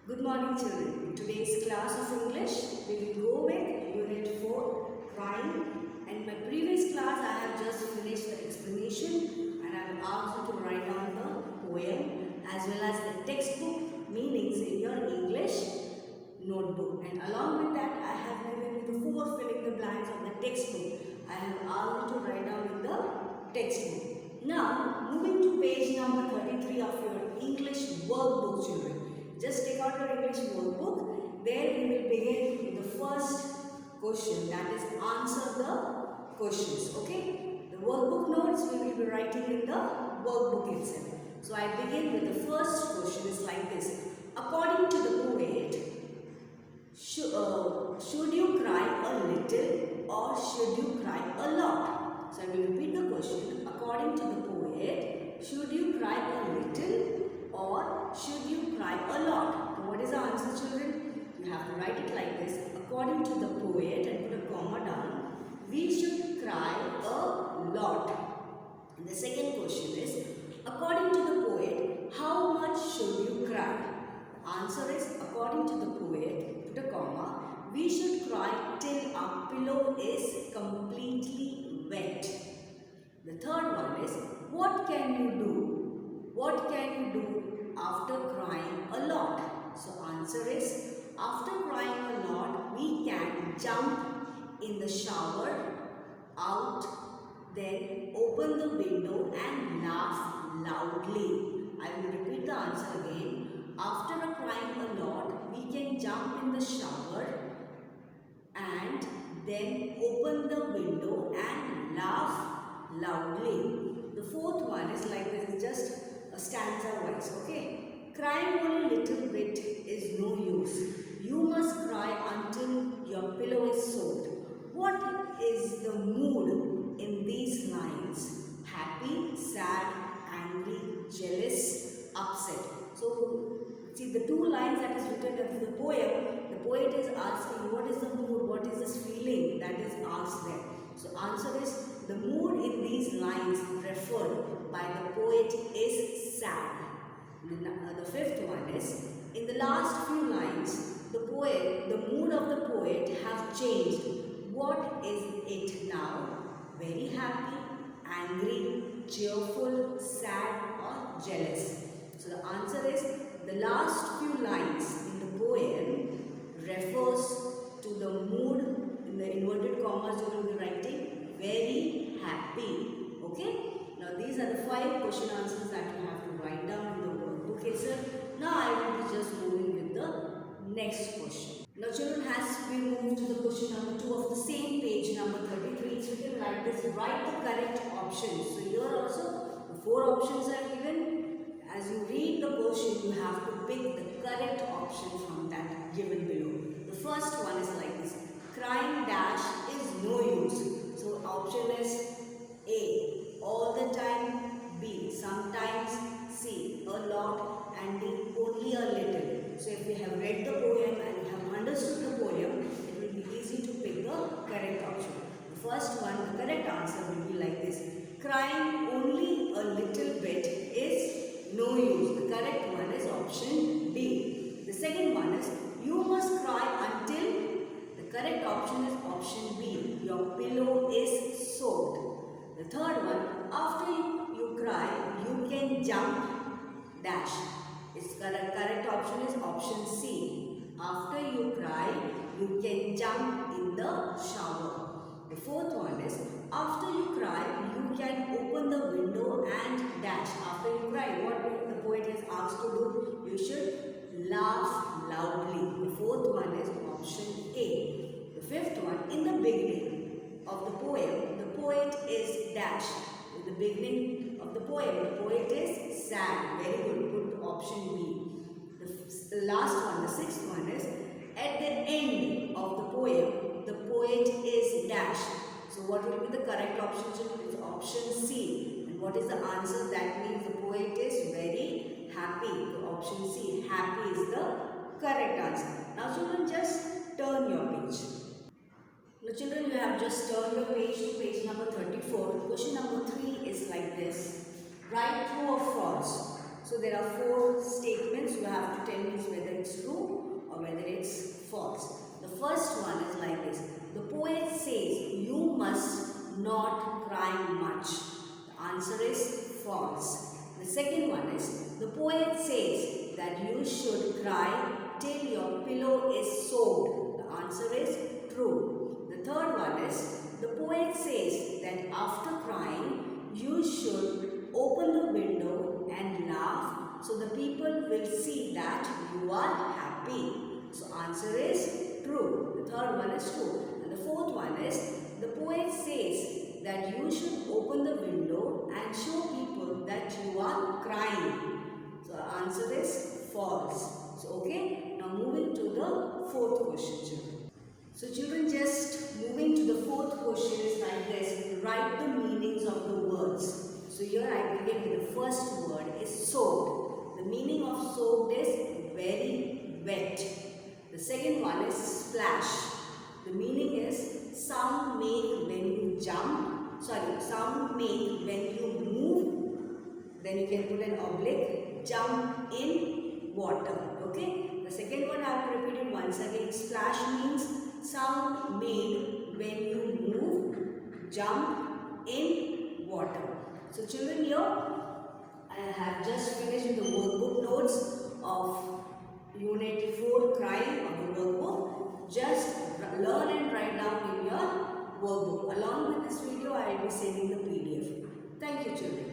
Good morning children. In today's class of English, we will go with Unit 4, Crying. And in my previous class, I have just finished the explanation and I have asked you to write down the poem as well as the textbook meanings in your English notebook. And along with that, I have given you the 4 filling the blanks of the textbook. I have asked you to write down in the textbook. Now, moving to page number 33 of your English workbook, children. Just take out your English workbook. There we will begin with the first question, that is answer the questions. Okay? The workbook notes we will be writing in the workbook itself. So I begin with the first question is like this. According to the poet, should you cry a little or should you cry a lot? So I will repeat the question. According to the poet, should you cry a little or should you cry a lot? So what is the answer, children? You have to write it like this. According to the poet, and put a comma down, we should cry a lot. And the second question is, according to the poet, how much should you cry? The answer is, according to the poet, put a comma, we should cry till our pillow is completely wet. The third one is, what can you do? What can you do after crying a lot? So answer is, after crying a lot, we can jump in the shower, out, then open the window and laugh loudly. I will repeat the answer again. After crying a lot, we can jump in the shower and then open the window and laugh loudly. The fourth one is like this, is just a stanza wise, okay? Crying only a little bit is no use. You must cry until your pillow is soaked. What is the mood in these lines? Happy, sad, angry, jealous, upset. So, see the two lines that is written as the poet is asking what is the mood, what is this feeling that is asked there. So, answer is the mood in these lines referred by the poet is sad. The fifth one is, in the last few lines, the mood of the poet have changed. What is it now? Very happy, angry, cheerful, sad or jealous? So the answer is, the last few lines in the poem refers to the mood, in the inverted commas you will be writing, very happy. Okay? Now these are the 5 question answers that you have to write down in the workbook itself. Now I will be just moving with the next question. Now children, as we move to the question number 2 of the same page number 33, so you can write this, write the correct options. So here also the 4 options are given. As you read the question, you have to pick the correct option from that given below. The first one is like this. Crying dash is no use. So option is A, all the time, B, sometimes, C, a lot, and D, only a little. So if you have read the poem and you have understood the poem, it will be easy to pick the correct option. The first one, the correct answer will be like this. Crying only a little bit is no use. The correct one is option B. The second one is, you must cry until, the correct option is option B. Your pillow is soaked. The third one, after you cry, you can jump dash. Its correct option is option C. After you cry, you can jump in the shower. The fourth one is, after you cry, you can open the window and dash. After you cry, what the poet is asked to do? You should laugh loudly. The fourth one is option A. The fifth one, in the beginning of the poet is dash. In the beginning of the poet is sad. Very good. Put option B. The last one, the sixth one is, at the end of the poet is dash. So what will be the correct option? Is option C. And what is the answer? That means the poet is very happy. So option C, happy is the correct answer. Now children, just turn your page. Now children, you have just turned your page to page number 34. Question number 3 is like this. Write true or false. So there are 4 statements. You have to tell me whether it's true or whether it's false. The first one is like this. The poet says you must not cry much. The answer is false. The second one is the poet says that you should cry till your pillow is soaked. The answer is true. The third one is the poet says that after crying you should open the window and laugh so the people will see that you are happy. So answer is true. The third one is true. And the fourth one is the poet says that you should open the window and show people that you are crying. So answer is false. So okay, now moving to the fourth question, children. So children, just moving to the fourth question is like this. Write the meanings of the words. So here I begin with the first word is soaked. The meaning of soaked is very wet. The second one is splash. The meaning is sound made when you jump. Sound made when you move. Then you can put an oblique. Jump in water. Okay. The second one I will repeat it once again. Splash means sound made when you move. Jump in water. So children, here I have just finished with the workbook notes of Unit 4 Crying of the workbook. Just learn and write down in your workbook. Along with this video, I will be sending the PDF. Thank you, children.